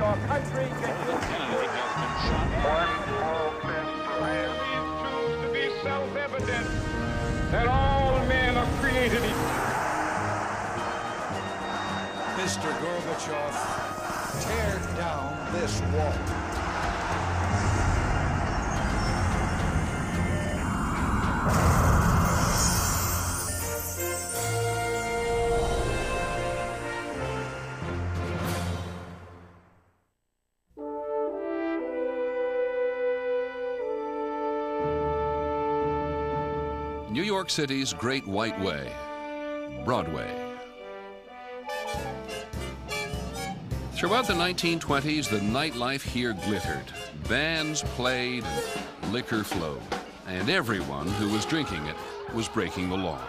your country Kennedy has been shot. One small step for man. It to be self-evident that all men are created equal. Mr. Gorbachev, tear down this wall. New York City's Great White Way, Broadway. Throughout the 1920s, the nightlife here glittered. Bands played, liquor flowed, and everyone who was drinking it was breaking the law.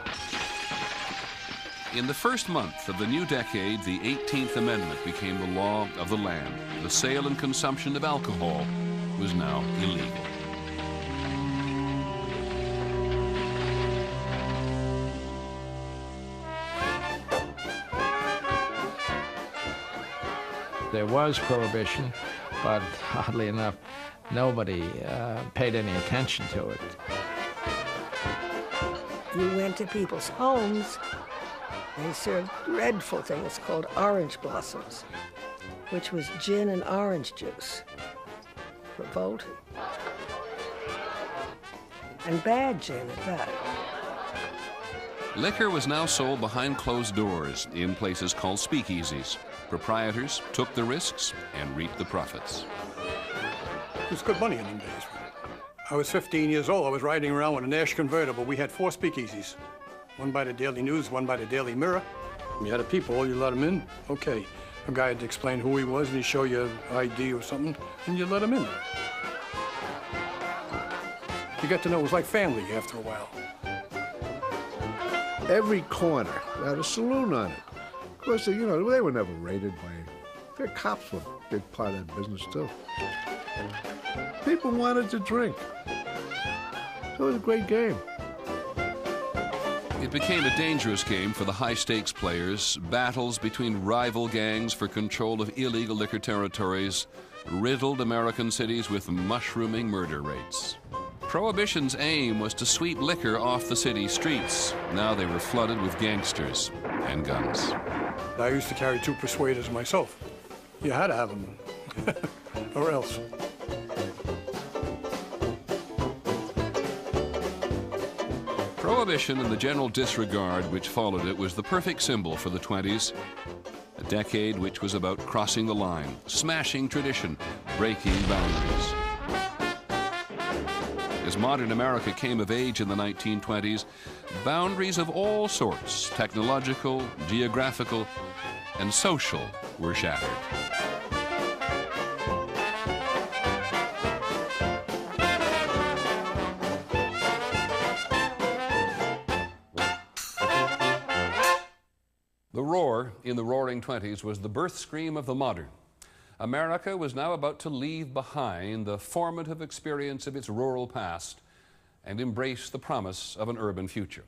In the first month of the new decade, the 18th Amendment became the law of the land. The sale and consumption of alcohol was now illegal. There was prohibition, but oddly enough, nobody paid any attention to it. You went to people's homes, they served dreadful things called orange blossoms, which was gin and orange juice. Revolting. And bad gin at that. Liquor was now sold behind closed doors in places called speakeasies. Proprietors took the risks and reaped the profits. It was good money in them days. I was 15 years old. I was riding around with a Nash convertible. We had 4 speakeasies. One by the Daily News, one by the Daily Mirror. You had a peephole, you let them in. Okay. A guy had to explain who he was, and he'd show you an ID or something, and you let him in. You got to know it was like family after a while. Every corner had a saloon on it. Of course, you know, they were never raided by... The cops were a big part of that business, too. People wanted to drink. It was a great game. It became a dangerous game for the high-stakes players. Battles between rival gangs for control of illegal liquor territories riddled American cities with mushrooming murder rates. Prohibition's aim was to sweep liquor off the city streets. Now they were flooded with gangsters and guns. I used to carry 2 persuaders myself. You had to have them, or else. Prohibition and the general disregard which followed it was the perfect symbol for the 20s. A decade which was about crossing the line, smashing tradition, breaking boundaries. As modern America came of age in the 1920s, boundaries of all sorts, technological, geographical, and social, were shattered. The roar in the Roaring '20s was the birth scream of the modern. America was now about to leave behind the formative experience of its rural past and embrace the promise of an urban future.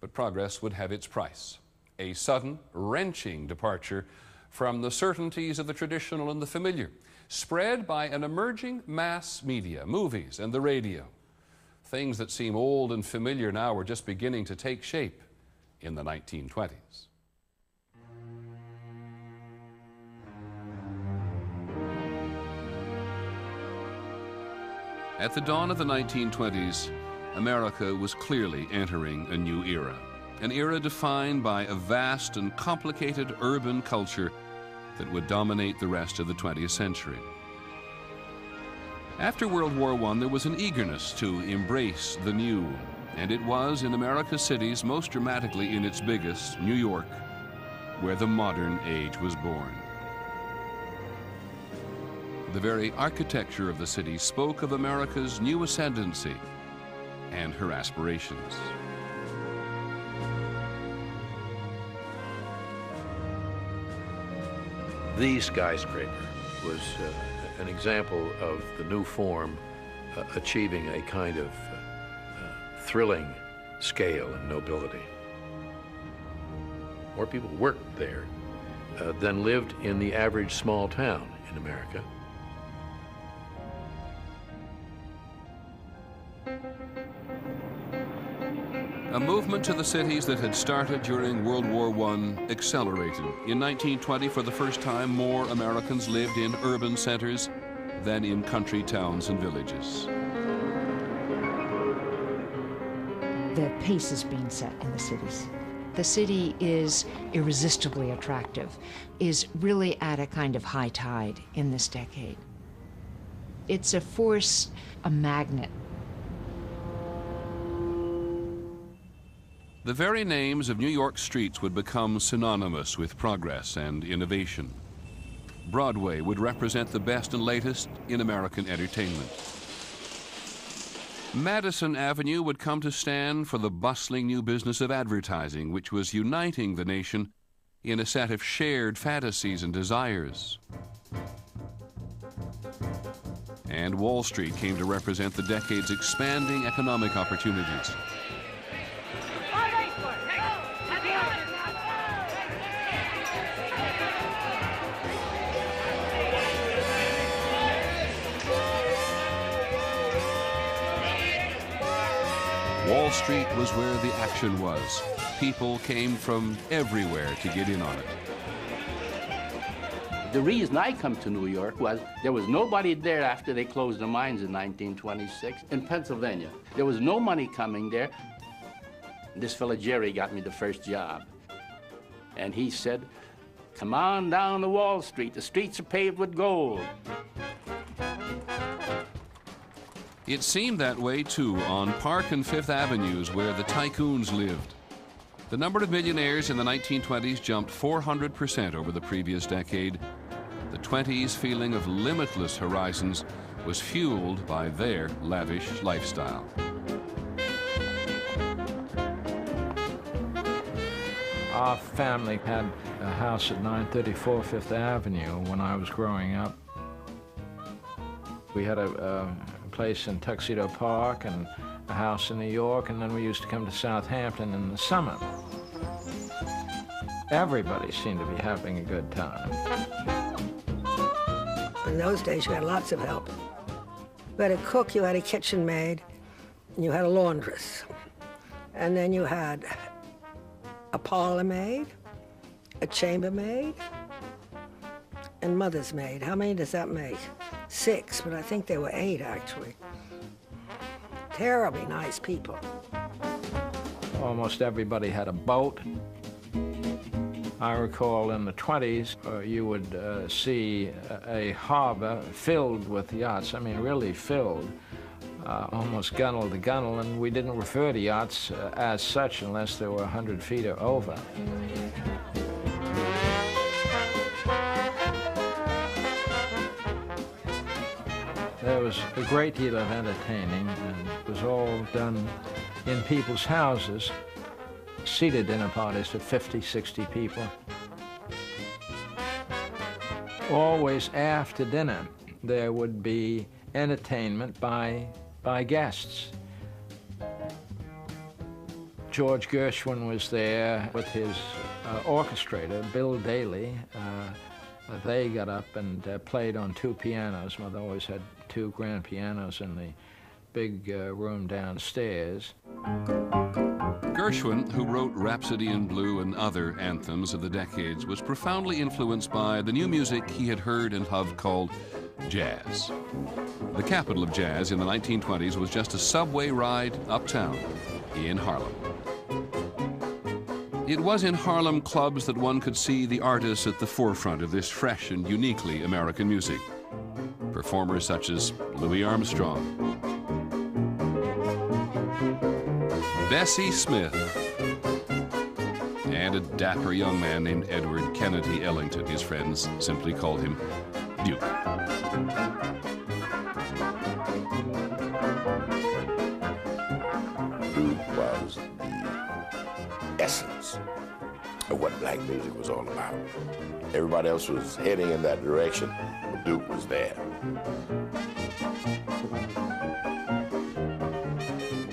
But progress would have its price. A sudden, wrenching departure from the certainties of the traditional and the familiar, spread by an emerging mass media, movies and the radio. Things that seem old and familiar now were just beginning to take shape in the 1920s. At the dawn of the 1920s, America was clearly entering a new era. An era defined by a vast and complicated urban culture that would dominate the rest of the 20th century. After World War I, there was an eagerness to embrace the new, and it was in America's cities, most dramatically in its biggest, New York, where the modern age was born. The very architecture of the city spoke of America's new ascendancy and her aspirations. The skyscraper was an example of the new form achieving a kind of thrilling scale and nobility. More people worked there than lived in the average small town in America. A movement to the cities that had started during World War I accelerated. In 1920, for the first time, more Americans lived in urban centers than in country towns and villages. The pace is being set in the cities. The city is irresistibly attractive, is really at a kind of high tide in this decade. It's a force, a magnet. The very names of New York streets would become synonymous with progress and innovation. Broadway would represent the best and latest in American entertainment. Madison Avenue would come to stand for the bustling new business of advertising, which was uniting the nation in a set of shared fantasies and desires. And Wall Street came to represent the decade's expanding economic opportunities. Wall Street was where the action was. People came from everywhere to get in on it. The reason I come to New York was there was nobody there after they closed the mines in 1926 in Pennsylvania. There was no money coming there. This fella Jerry got me the first job. And he said, "Come on down to Wall Street. The streets are paved with gold." It seemed that way, too, on Park and Fifth Avenues, where the tycoons lived. The number of millionaires in the 1920s jumped 400% over the previous decade. The 20s' feeling of limitless horizons was fueled by their lavish lifestyle. Our family had a house at 934 Fifth Avenue when I was growing up. We had a place in Tuxedo Park and a house in New York, and then we used to come to Southampton in the summer. Everybody seemed to be having a good time. In those days, you had lots of help. You had a cook, you had a kitchen maid, and you had a laundress. And then you had a parlor maid, a chambermaid, and mother's maid. How many does that make? 6, but I think there were 8, actually. Terribly nice people. Almost everybody had a boat. I recall in the 20s, you would see a harbor filled with yachts. I mean, really filled, almost gunnel to gunnel, and we didn't refer to yachts as such unless they were 100 feet or over. There was a great deal of entertaining, and it was all done in people's houses, seated dinner parties for 50, 60 people. Always after dinner, there would be entertainment by guests. George Gershwin was there with his orchestrator, Bill Daly. They got up and played on 2 pianos. Mother always had 2 grand pianos in the big room downstairs. Gershwin, who wrote Rhapsody in Blue and other anthems of the decades, was profoundly influenced by the new music he had heard and loved called jazz. The capital of jazz in the 1920s was just a subway ride uptown in Harlem. It was in Harlem clubs that one could see the artists at the forefront of this fresh and uniquely American music. Performers such as Louis Armstrong, Bessie Smith, and a dapper young man named Edward Kennedy Ellington. His friends simply called him Duke. Duke was the essence of what black music was all about. Everybody else was heading in that direction, but Duke was there.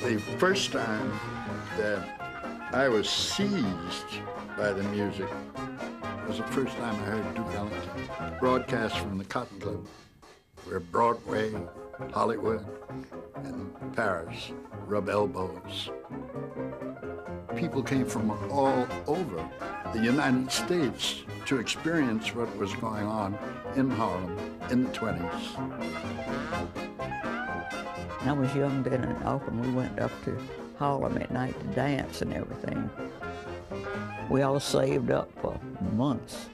The first time that I was seized by the music was the first time I heard Duke Ellington broadcast from the Cotton Club, where Broadway, Hollywood, and Paris rub elbows. People came from all over the United States to experience what was going on in Harlem in the 20s. I was young then, and often we went up to Harlem at night to dance and everything. We all saved up for months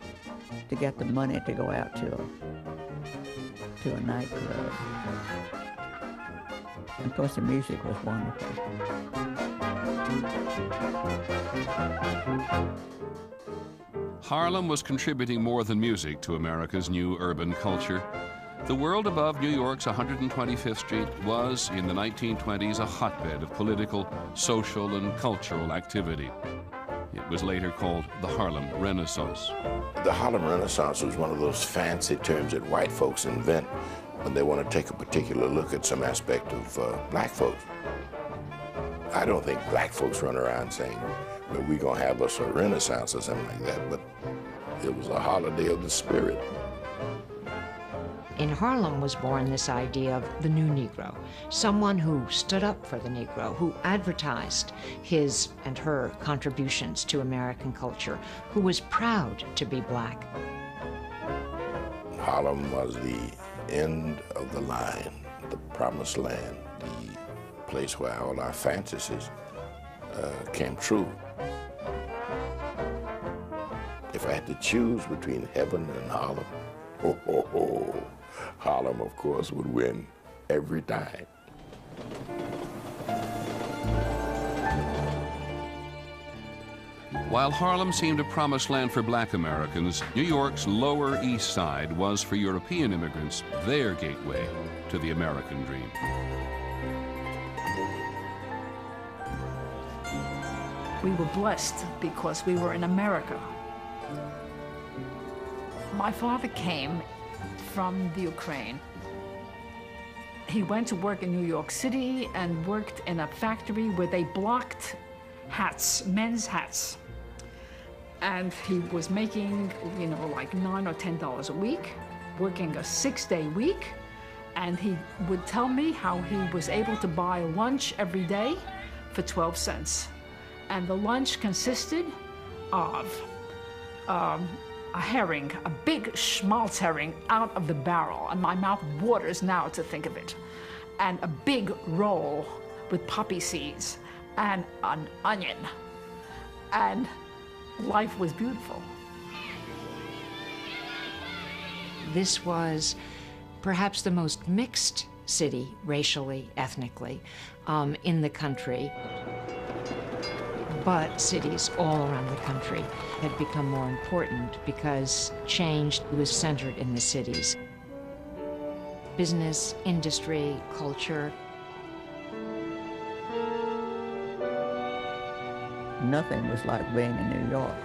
to get the money to go out to a nightclub. And of course, the music was wonderful. Harlem was contributing more than music to America's new urban culture. The world above New York's 125th Street was, in the 1920s, a hotbed of political, social, and cultural activity. It was later called the Harlem Renaissance. The Harlem Renaissance was one of those fancy terms that white folks invent when they want to take a particular look at some aspect of black folks. I don't think black folks run around saying, well, we're going to have us a Renaissance or something like that, but it was a holiday of the spirit. In Harlem was born this idea of the new Negro, someone who stood up for the Negro, who advertised his and her contributions to American culture, who was proud to be black. Harlem was the end of the line, the promised land, the place where all our fantasies came true. If I had to choose between heaven and Harlem, Harlem, of course, would win every time. While Harlem seemed a promised land for black Americans, New York's Lower East Side was for European immigrants their gateway to the American dream. We were blessed because we were in America. My father came from the Ukraine. He went to work in New York City and worked in a factory where they blocked hats, men's hats. And he was making, you know, like $9 or $10 a week, working a 6-day week. And he would tell me how he was able to buy lunch every day for 12 cents. And the lunch consisted of a herring, a big schmaltz herring out of the barrel, and my mouth waters now to think of it, and a big roll with poppy seeds and an onion, and life was beautiful. This was perhaps the most mixed city, racially, ethnically, in the country. But cities all around the country had become more important because change was centered in the cities. Business, industry, culture. Nothing was like being in New York.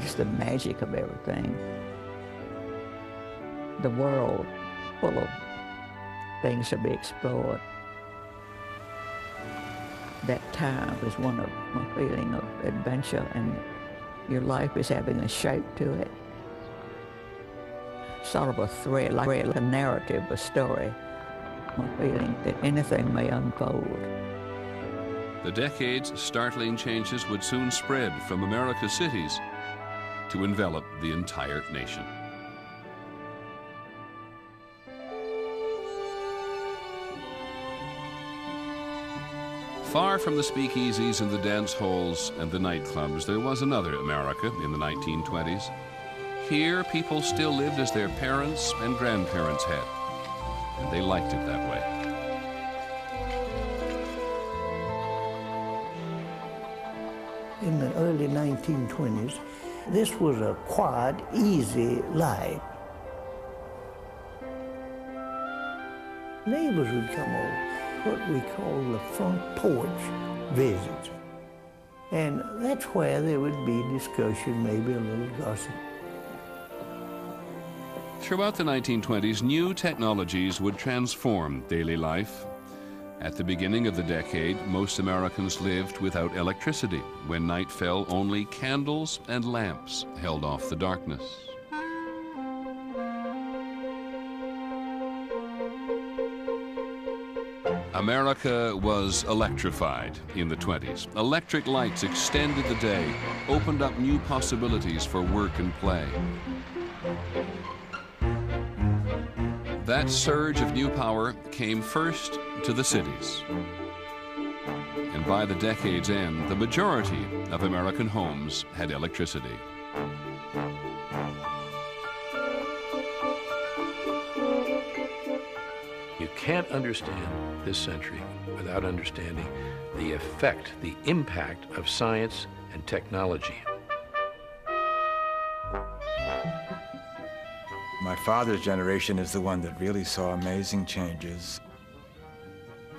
Just the magic of everything. The world full of things to be explored. That time was one of a feeling of adventure, and your life is having a shape to it. Sort of a thread, like a narrative, a story, a feeling that anything may unfold. The decade's startling changes would soon spread from America's cities to envelop the entire nation. Far from the speakeasies and the dance halls and the nightclubs, there was another America in the 1920s. Here, people still lived as their parents and grandparents had, and they liked it that way. In the early 1920s, this was a quiet, easy life. Neighbors would come over, what we call the front porch visits. And that's where there would be discussion, maybe a little gossip. Throughout the 1920s, new technologies would transform daily life. At the beginning of the decade, most Americans lived without electricity. When night fell, only candles and lamps held off the darkness. America was electrified in the 20s. Electric lights extended the day, opened up new possibilities for work and play. That surge of new power came first to the cities. And by the decade's end, the majority of American homes had electricity. You can't understand this century without understanding the effect, the impact of science and technology. My father's generation is the one that really saw amazing changes.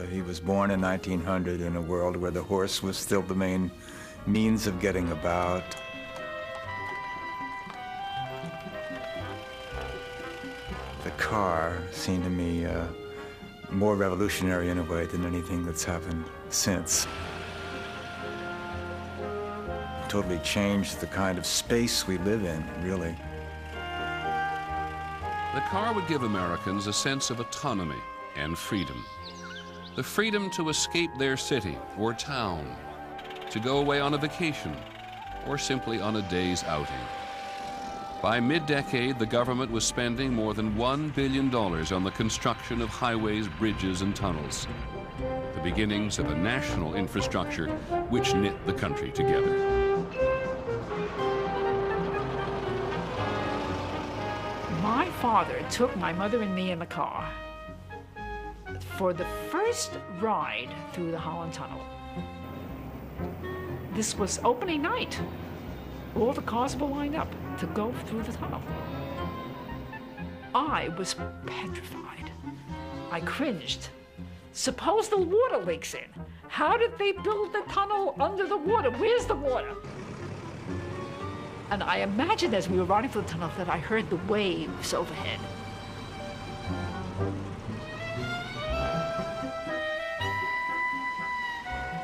He was born in 1900 in a world where the horse was still the main means of getting about. The car seemed to me more revolutionary in a way than anything that's happened since. Totally changed the kind of space we live in, really. The car would give Americans a sense of autonomy and freedom. The freedom to escape their city or town, to go away on a vacation, or simply on a day's outing. By mid-decade, the government was spending more than $1 billion on the construction of highways, bridges, and tunnels. The beginnings of a national infrastructure which knit the country together. My father took my mother and me in the car for the first ride through the Holland Tunnel. This was opening night. All the cars were lined up to go through the tunnel. I was petrified. I cringed. Suppose the water leaks in. How did they build the tunnel under the water? Where's the water? And I imagined as we were riding through the tunnel that I heard the waves overhead.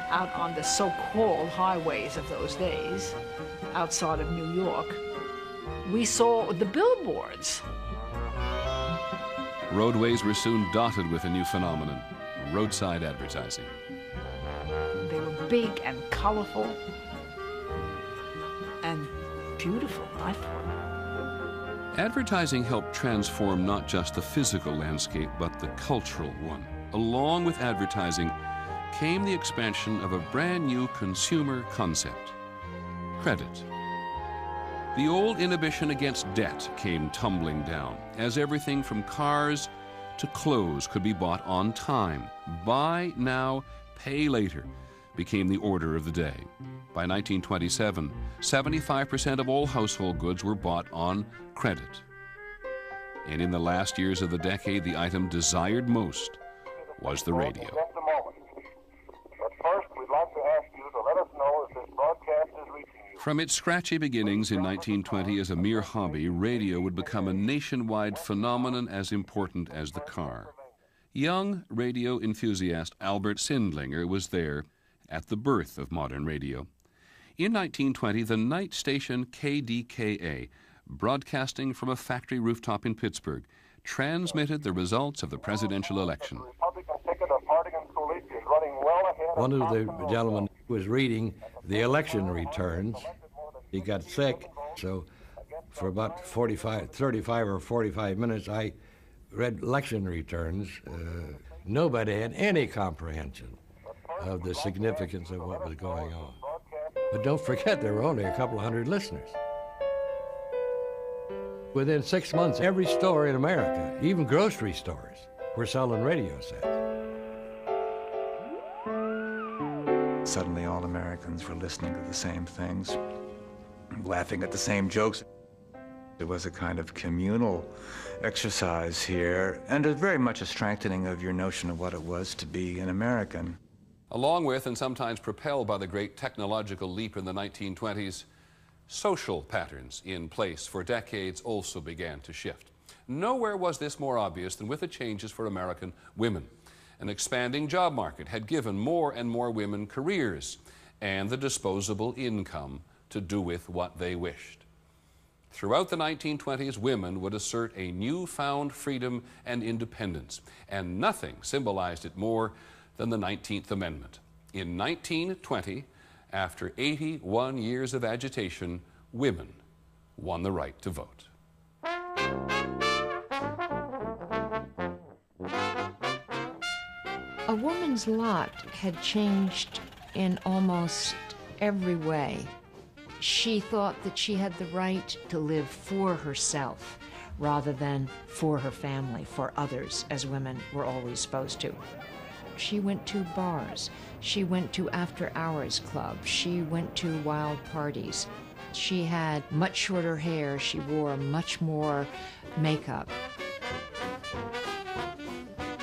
Out on the so-called highways of those days, outside of New York, we saw the billboards. Roadways were soon dotted with a new phenomenon, roadside advertising. They were big and colorful and beautiful, I thought. Advertising helped transform not just the physical landscape, but the cultural one. Along with advertising came the expansion of a brand new consumer concept, credit. The old inhibition against debt came tumbling down, as everything from cars to clothes could be bought on time. Buy now, pay later became the order of the day. By 1927, 75% of all household goods were bought on credit. And in the last years of the decade, the item desired most was the radio. But first, we'd like to ask you to let us know if this broadcast is reaching you. From its scratchy beginnings in 1920 as a mere hobby, radio would become a nationwide phenomenon as important as the car. Young radio enthusiast Albert Sindlinger was there at the birth of modern radio. In 1920, the night station KDKA, broadcasting from a factory rooftop in Pittsburgh, transmitted the results of the presidential election. One of the gentlemen was reading the election returns. He got sick, so for about 35 or 45 minutes, I read election returns. Nobody had any comprehension of the significance of what was going on. But don't forget, there were only a couple of hundred listeners. Within 6 months, every store in America, even grocery stores, were selling radio sets. Suddenly all Americans were listening to the same things, laughing at the same jokes. It was a kind of communal exercise here, and very much a strengthening of your notion of what it was to be an American. Along with, and sometimes propelled by the great technological leap in the 1920s, social patterns in place for decades also began to shift. Nowhere was this more obvious than with the changes for American women. An expanding job market had given more and more women careers and the disposable income to do with what they wished. Throughout the 1920s, women would assert a newfound freedom and independence, and nothing symbolized it more than the 19th Amendment. In 1920, after 81 years of agitation, women won the right to vote. A woman's lot had changed in almost every way. She thought that she had the right to live for herself rather than for her family, for others, as women were always supposed to. She went to bars. She went to after-hours clubs. She went to wild parties. She had much shorter hair. She wore much more makeup.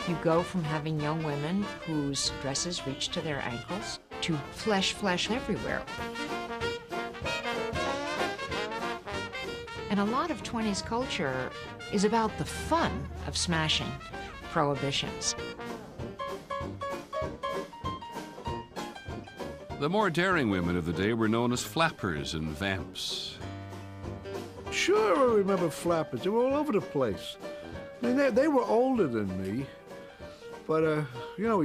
You go from having young women whose dresses reach to their ankles to flesh everywhere. And a lot of 20s culture is about the fun of smashing prohibitions. The more daring women of the day were known as flappers and vamps. Sure, I remember flappers. They were all over the place. I mean, they were older than me. But, you know,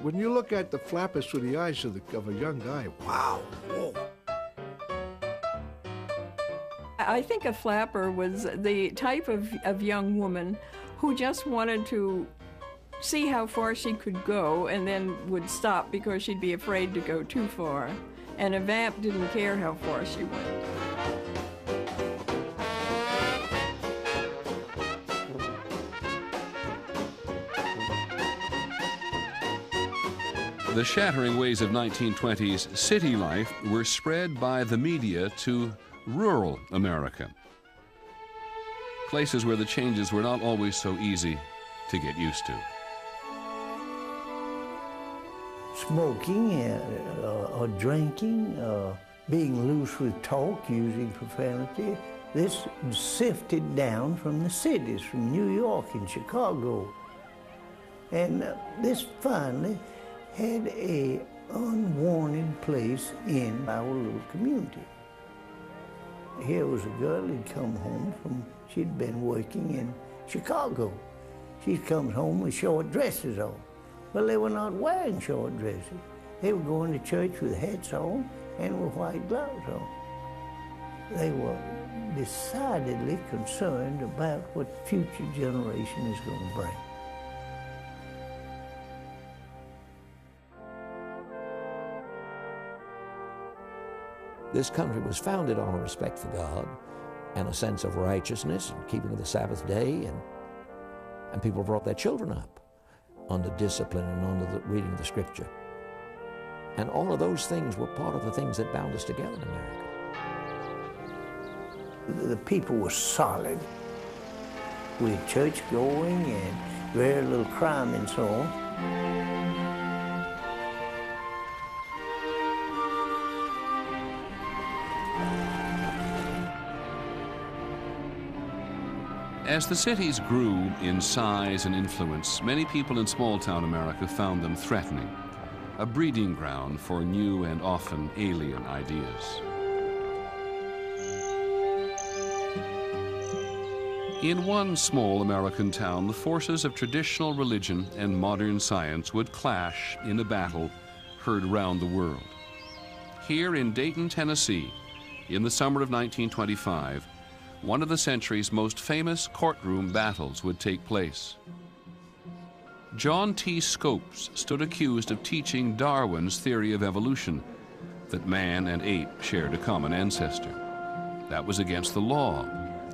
when you look at the flappers through the eyes of a young guy, wow, whoa. I think a flapper was the type of young woman who just wanted to see how far she could go and then would stop because she'd be afraid to go too far. And a vamp didn't care how far she went. The shattering ways of 1920s city life were spread by the media to rural America, places where the changes were not always so easy to get used to. Smoking or drinking, being loose with talk, using profanity, this sifted down from the cities, from New York and Chicago. And this finally had a unwanted place in our little community. Here was a girl who'd come home from, she'd been working in Chicago. She comes home with short dresses on. Well, they were not wearing short dresses. They were going to church with hats on and with white gloves on. They were decidedly concerned about what future generation is going to bring. This country was founded on a respect for God and a sense of righteousness and keeping of the Sabbath day, and people brought their children up under discipline and under the reading of the Scripture. And all of those things were part of the things that bound us together in America. The people were solid. We had church going and very little crime and so on. As the cities grew in size and influence, many people in small-town America found them threatening, a breeding ground for new and often alien ideas. In one small American town, the forces of traditional religion and modern science would clash in a battle heard round the world. Here in Dayton, Tennessee, in the summer of 1925, one of the century's most famous courtroom battles would take place. John T. Scopes stood accused of teaching Darwin's theory of evolution, that man and ape shared a common ancestor. That was against the law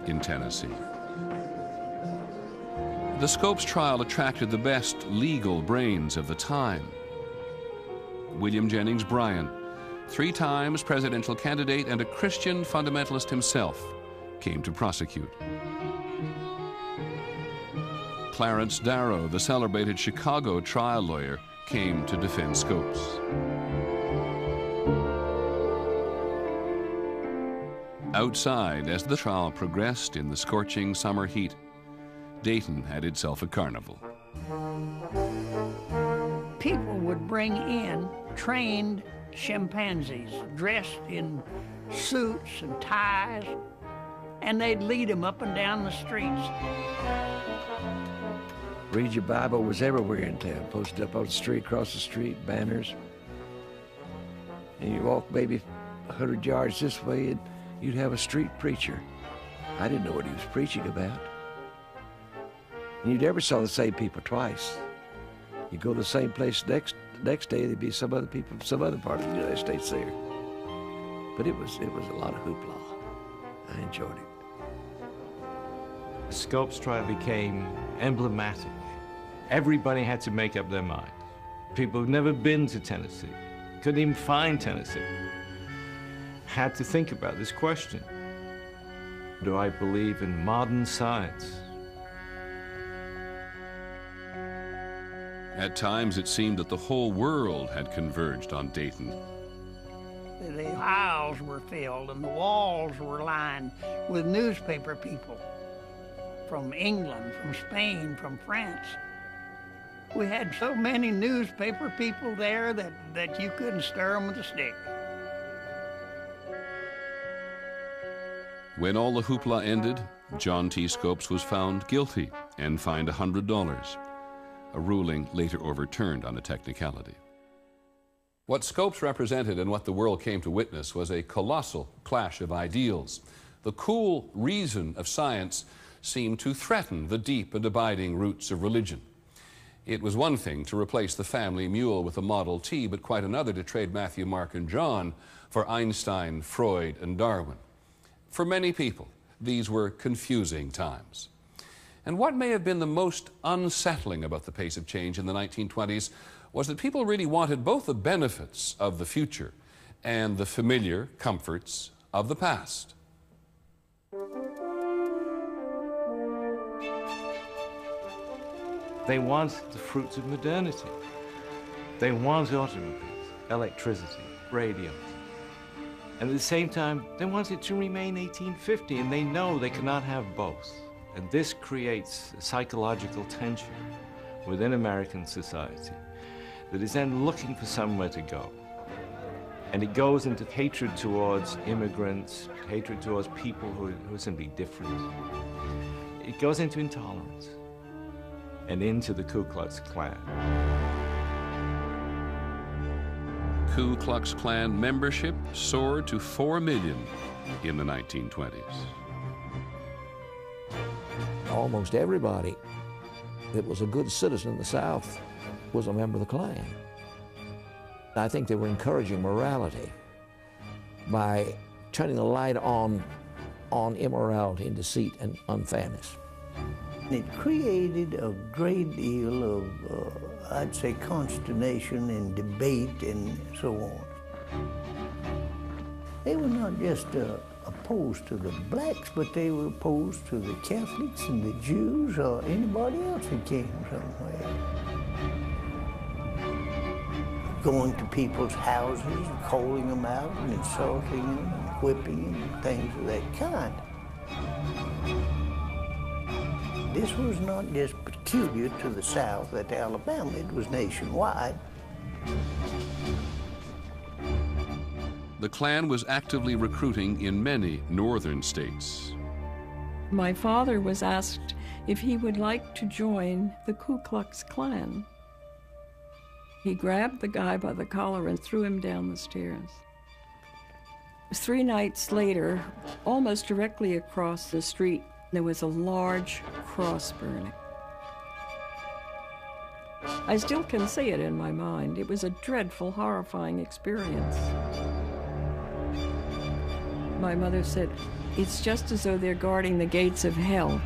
in Tennessee. The Scopes trial attracted the best legal brains of the time. William Jennings Bryan, 3 times presidential candidate and a Christian fundamentalist himself, came to prosecute. Clarence Darrow, the celebrated Chicago trial lawyer, came to defend Scopes. Outside, as the trial progressed in the scorching summer heat, Dayton had itself a carnival. people would bring in trained chimpanzees dressed in suits and ties, and they'd lead them up and down the streets. Read Your Bible was everywhere in town, posted up on the street, across the street, banners. And you walk maybe 100 yards this way and you'd have a street preacher. I didn't know what he was preaching about. And you never saw the same people twice. You go to the same place next day, there'd be some other people from some other part of the United States there. But it was a lot of hoopla. I enjoyed it. The Scopes trial became emblematic. Everybody had to make up their mind. People who'd never been to Tennessee, couldn't even find Tennessee, had to think about this question. Do I believe in modern science? At times, it seemed that the whole world had converged on Dayton. The aisles were filled and the walls were lined with newspaper people from England, from Spain, from France. We had so many newspaper people there that you couldn't stir them with a stick. When all the hoopla ended, John T. Scopes was found guilty and fined $100, a ruling later overturned on a technicality. What Scopes represented and what the world came to witness was a colossal clash of ideals. The cool reason of science seemed to threaten the deep and abiding roots of religion. It was one thing to replace the family mule with a Model T, but quite another to trade Matthew, Mark, and John for Einstein, Freud, and Darwin. For many people, these were confusing times. And what may have been the most unsettling about the pace of change in the 1920s was that people really wanted both the benefits of the future and the familiar comforts of the past. They want the fruits of modernity. They want automobiles, electricity, radios. And at the same time, they want it to remain 1850, and they know they cannot have both. And this creates a psychological tension within American society that is then looking for somewhere to go. And it goes into hatred towards immigrants, hatred towards people who are simply different. It goes into intolerance and into the Ku Klux Klan. Ku Klux Klan membership soared to 4 million in the 1920s. Almost everybody that was a good citizen in the South was a member of the Klan. I think they were encouraging morality by turning the light on immorality and deceit and unfairness. It created a great deal of, I'd say, consternation and debate and so on. They were not just opposed to the blacks, but they were opposed to the Catholics and the Jews or anybody else that came somewhere. Going to people's houses and calling them out and insulting them and whipping them and things of that kind. This was not just peculiar to the South at Alabama, it was nationwide. The Klan was actively recruiting in many northern states. My father was asked if he would like to join the Ku Klux Klan. He grabbed the guy by the collar and threw him down the stairs. 3 nights later, almost directly across the street, there was a large cross burning. I still can see it in my mind. It was a dreadful, horrifying experience. My mother said, it's just as though they're guarding the gates of hell.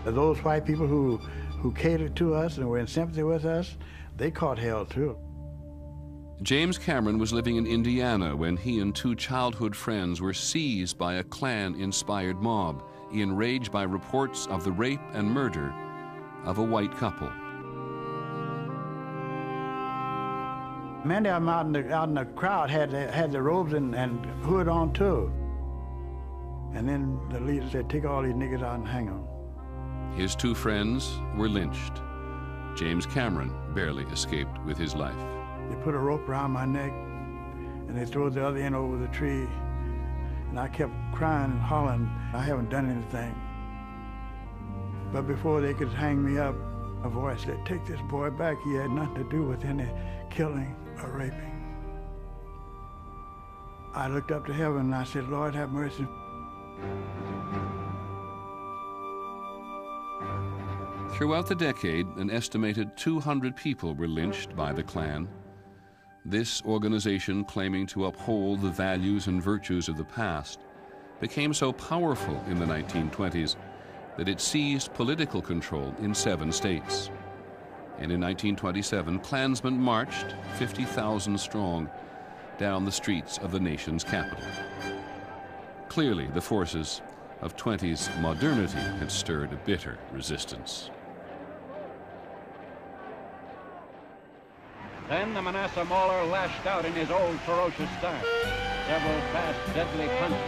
Those white people who catered to us and were in sympathy with us, they caught hell too. James Cameron was living in Indiana when he and 2 childhood friends were seized by a Klan-inspired mob, enraged by reports of the rape and murder of a white couple. Many of them out in the crowd had the robes and hood on too. And then the leader said, take all these niggas out and hang them. His 2 friends were lynched. James Cameron barely escaped with his life. They put a rope around my neck, and they threw the other end over the tree, and I kept crying and hollering, I haven't done anything. But before they could hang me up, a voice said, take this boy back. He had nothing to do with any killing or raping. I looked up to heaven and I said, Lord, have mercy. Throughout the decade, an estimated 200 people were lynched by the Klan. This organization, claiming to uphold the values and virtues of the past, became so powerful in the 1920s that it seized political control in 7 states. And in 1927, Klansmen marched, 50,000 strong, down the streets of the nation's capital. Clearly, the forces of 20s modernity had stirred a bitter resistance. Then the Manasseh Mauler lashed out in his old ferocious style. Several fast, deadly punches.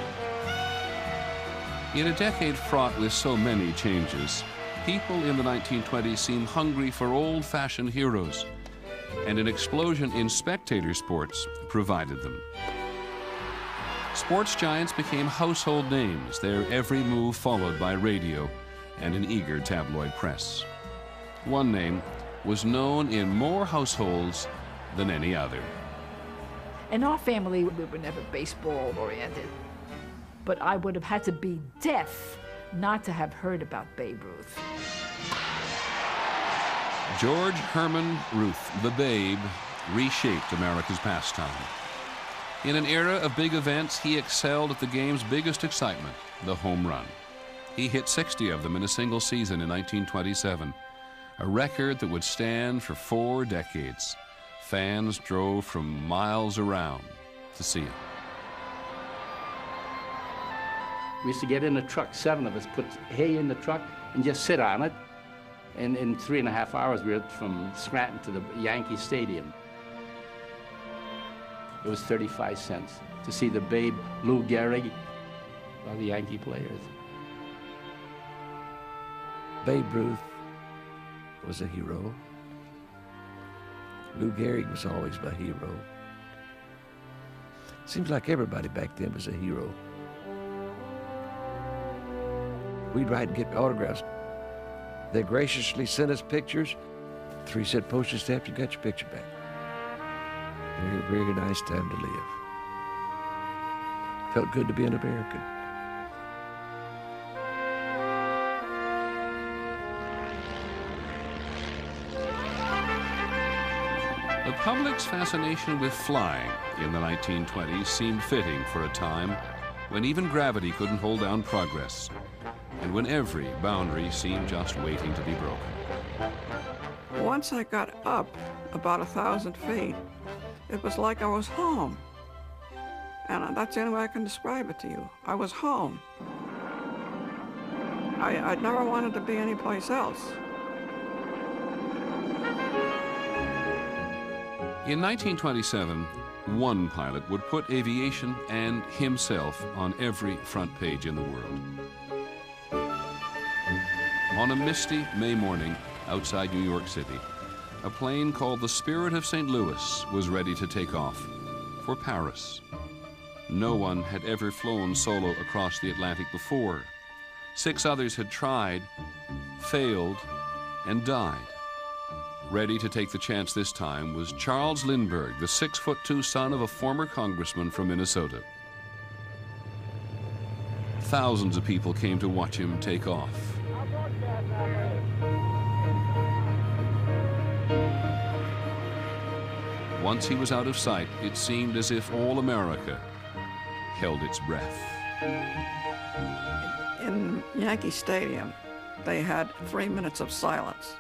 In a decade fraught with so many changes, people in the 1920s seemed hungry for old-fashioned heroes, and an explosion in spectator sports provided them. Sports giants became household names, their every move followed by radio and an eager tabloid press. One name was known in more households than any other. In our family, we were never baseball-oriented, but I would have had to be deaf not to have heard about Babe Ruth. George Herman Ruth, the Babe, reshaped America's pastime. In an era of big events, he excelled at the game's biggest excitement, the home run. He hit 60 of them in a single season in 1927, a record that would stand for 4 decades. Fans drove from miles around to see it. We used to get in the truck, 7 of us, put hay in the truck and just sit on it. And in 3.5 hours, we were from Scranton to the Yankee Stadium. It was 35 cents to see the Babe, Lou Gehrig, all the Yankee players. Babe Ruth was a hero. Lou Gehrig was always my hero. Seems like everybody back then was a hero. We'd write and get autographs. They graciously sent us pictures. 3-cent postage stamp, you got your picture back. Very, very nice time to live. Felt good to be an American. The public's fascination with flying in the 1920s seemed fitting for a time when even gravity couldn't hold down progress, and when every boundary seemed just waiting to be broken. Once I got up about 1,000 feet, it was like I was home. And that's the only way I can describe it to you. I was home. I'd never wanted to be anyplace else. In 1927, one pilot would put aviation and himself on every front page in the world. On a misty May morning outside New York City, a plane called the Spirit of St. Louis was ready to take off for Paris. No one had ever flown solo across the Atlantic before. 6 others had tried, failed, and died. Ready to take the chance this time was Charles Lindbergh, the 6'2" son of a former congressman from Minnesota. Thousands of people came to watch him take off. Once he was out of sight, it seemed as if all America held its breath. In Yankee Stadium, they had 3 minutes of silence,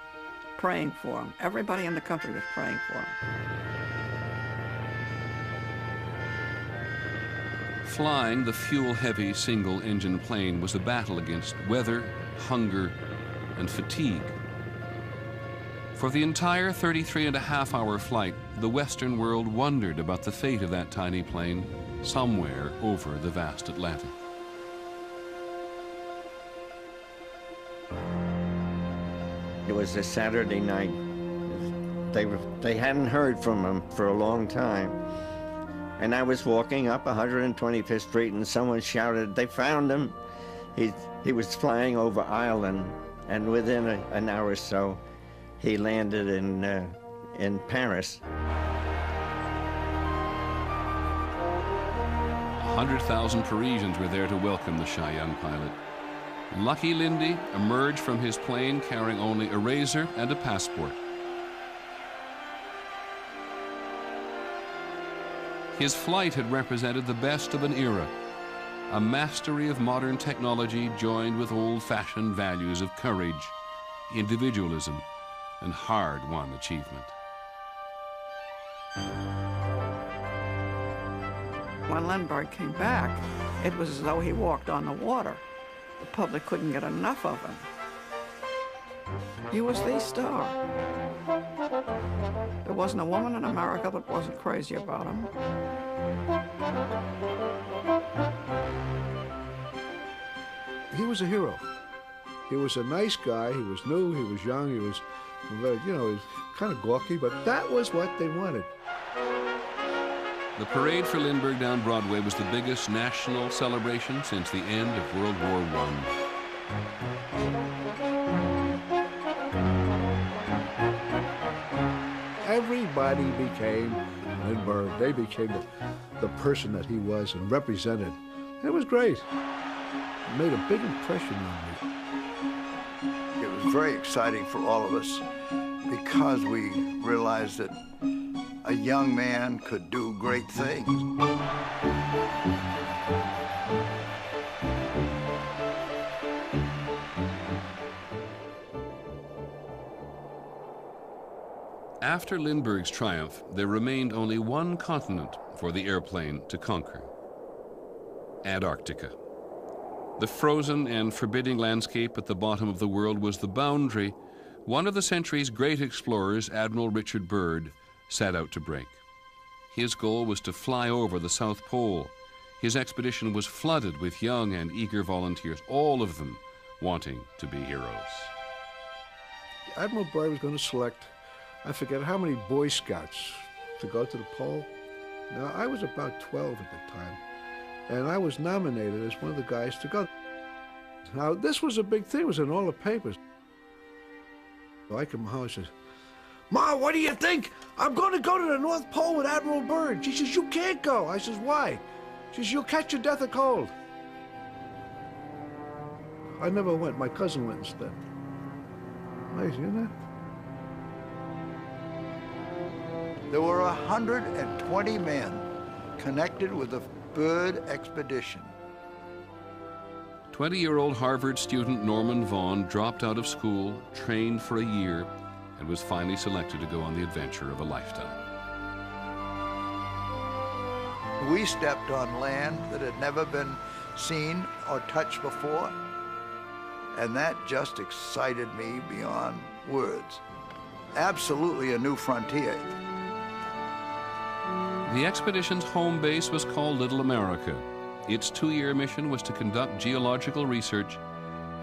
praying for him. Everybody in the country was praying for him. Flying the fuel-heavy single-engine plane was a battle against weather, hunger, and fatigue. For the entire 33.5-hour flight, the Western world wondered about the fate of that tiny plane somewhere over the vast Atlantic. It was a Saturday night They hadn't heard from him for a long time. And I was walking up 125th Street and someone shouted, "They found him." He was flying over Ireland, and within an hour or so, he landed in Paris. 100,000 Parisians were there to welcome the shy young pilot. Lucky Lindy emerged from his plane carrying only a razor and a passport. His flight had represented the best of an era, a mastery of modern technology joined with old-fashioned values of courage, individualism, and hard-won achievement. When Lindbergh came back, it was as though he walked on the water. The public couldn't get enough of him. He was the star. There wasn't a woman in America that wasn't crazy about him. He was a hero. He was a nice guy. He was new, he was young, he was, he was kind of gawky, but that was what they wanted. The parade for Lindbergh down Broadway was the biggest national celebration since the end of World War I. Everybody became Lindbergh. They became the person that he was and represented. It was great. It made a big impression on me. It was very exciting for all of us because we realized that a young man could do great things. After Lindbergh's triumph, there remained only one continent for the airplane to conquer: Antarctica. The frozen and forbidding landscape at the bottom of the world was the boundary one of the century's great explorers, Admiral Richard Byrd, set out to break. His goal was to fly over the South Pole. His expedition was flooded with young and eager volunteers, all of them wanting to be heroes. Admiral Byrd was going to select, I forget how many Boy Scouts to go to the pole. Now, I was about 12 at the time, and I was nominated as one of the guys to go. Now, this was a big thing. It was in all the papers. So I come home and says, "Ma, what do you think? I'm going to go to the North Pole with Admiral Byrd." She says, "You can't go." I says, "Why?" She says, "You'll catch your death of cold." I never went. My cousin went instead. Amazing, isn't it? There were 120 men connected with the Byrd expedition. 20-year-old Harvard student Norman Vaughn dropped out of school, trained for a year, and was finally selected to go on the adventure of a lifetime. We stepped on land that had never been seen or touched before, and that just excited me beyond words. Absolutely a new frontier. The expedition's home base was called Little America. Its 2-year mission was to conduct geological research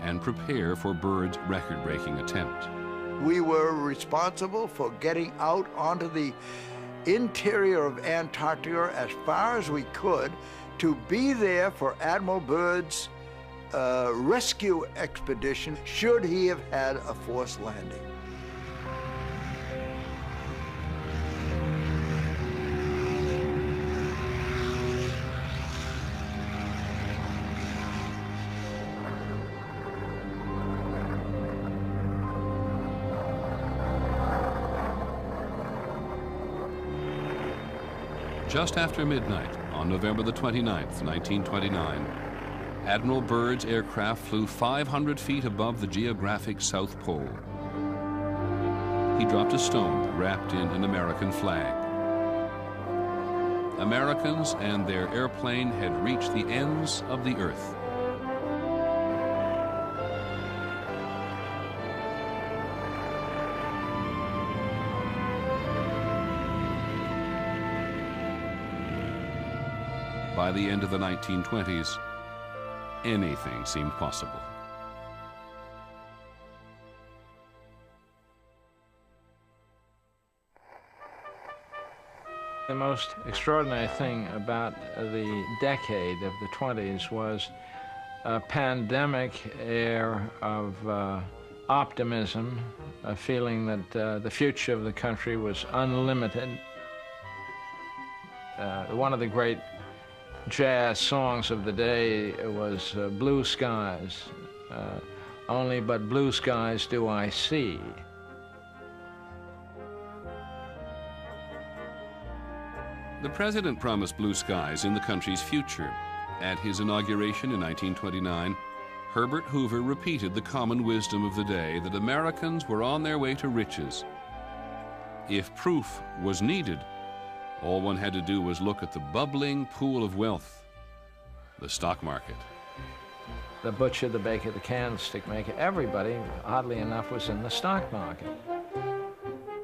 and prepare for Byrd's record-breaking attempt. We were responsible for getting out onto the interior of Antarctica as far as we could to be there for Admiral Byrd's rescue expedition should he have had a forced landing. Just after midnight on November the 29th, 1929, Admiral Byrd's aircraft flew 500 feet above the geographic South Pole. He dropped a stone wrapped in an American flag. Americans and their airplane had reached the ends of the earth. By the end of the 1920s, anything seemed possible. The most extraordinary thing about the decade of the 20s was a pandemic air of optimism, a feeling that the future of the country was unlimited. One of the great jazz songs of the day was Blue Skies. Only but blue skies do I see. The president promised blue skies in the country's future. At his inauguration in 1929, Herbert Hoover repeated the common wisdom of the day that Americans were on their way to riches. If proof was needed, all one had to do was look at the bubbling pool of wealth, the stock market. The butcher, the baker, the candlestick maker, everybody, oddly enough, was in the stock market.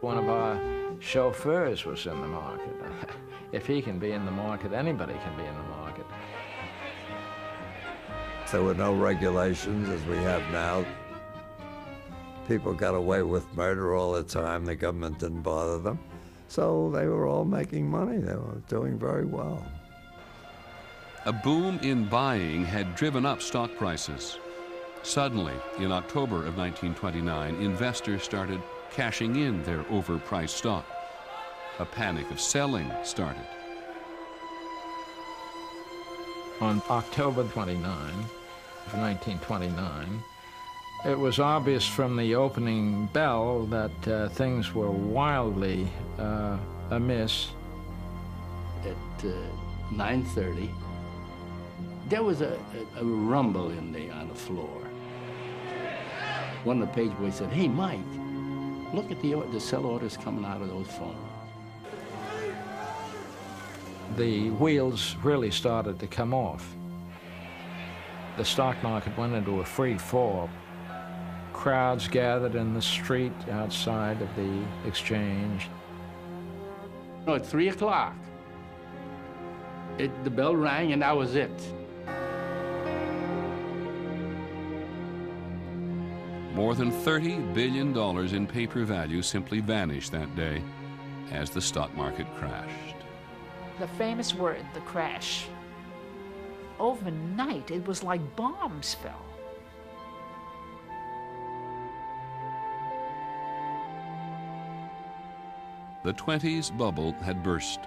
One of our chauffeurs was in the market. If he can be in the market, anybody can be in the market. There were no regulations as we have now. People got away with murder all the time. The government didn't bother them. So they were all making money. They were doing very well. A boom in buying had driven up stock prices. Suddenly, in October of 1929, investors started cashing in their overpriced stock. A panic of selling started. On October 29, 1929, it was obvious from the opening bell that things were wildly amiss. At 9:30, there was a rumble on the floor. One of the page boys said, "Hey, Mike, look at the sell orders coming out of those phones." The wheels really started to come off. The stock market went into a free fall. Crowds gathered in the street outside of the exchange. At 3 o'clock, the bell rang and that was it. More than $30 billion in paper value simply vanished that day as the stock market crashed. The famous word, the crash. Overnight, it was like bombs fell. The 20s bubble had burst,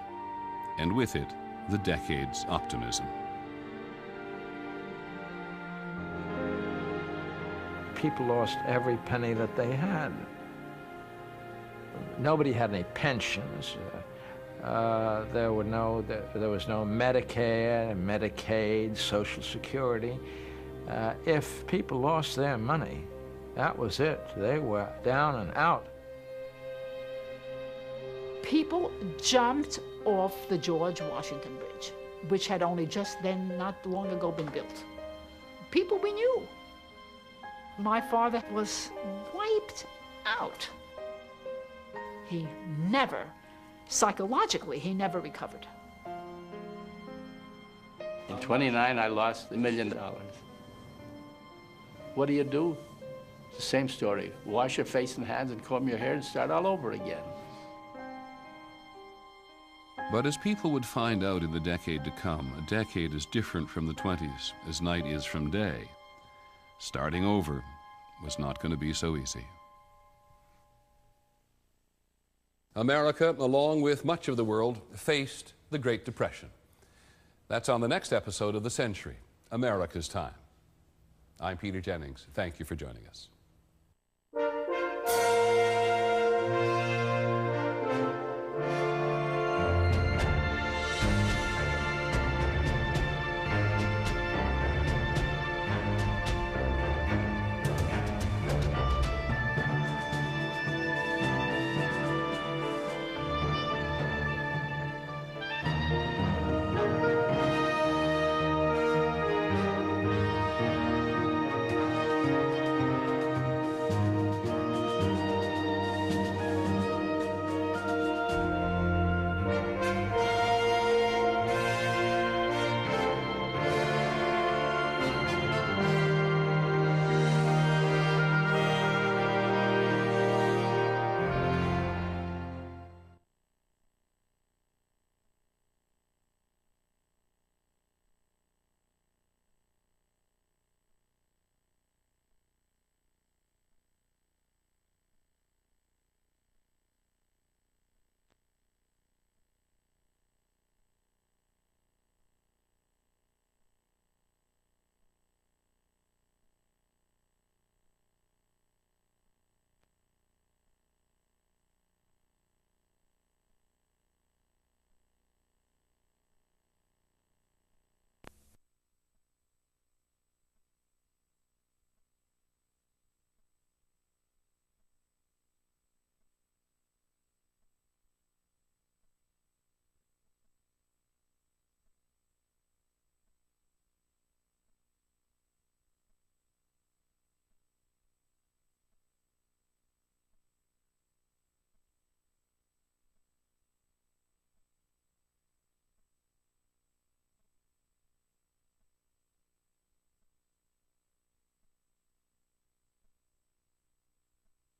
and with it, the decade's optimism. People lost every penny that they had. Nobody had any pensions. There was no Medicare, Medicaid, Social Security. If people lost their money, that was it. They were down and out. People jumped off the George Washington Bridge, which had only just then, not long ago, been built. People we knew. My father was wiped out. He never, psychologically, he never recovered. In 29, I lost $1 million. What do? It's the same story. Wash your face and hands and comb your hair and start all over again. But as people would find out in the decade to come, a decade is different from the 20s, as night is from day. Starting over was not going to be so easy. America, along with much of the world, faced the Great Depression. That's on the next episode of The Century, America's Time. I'm Peter Jennings. Thank you for joining us.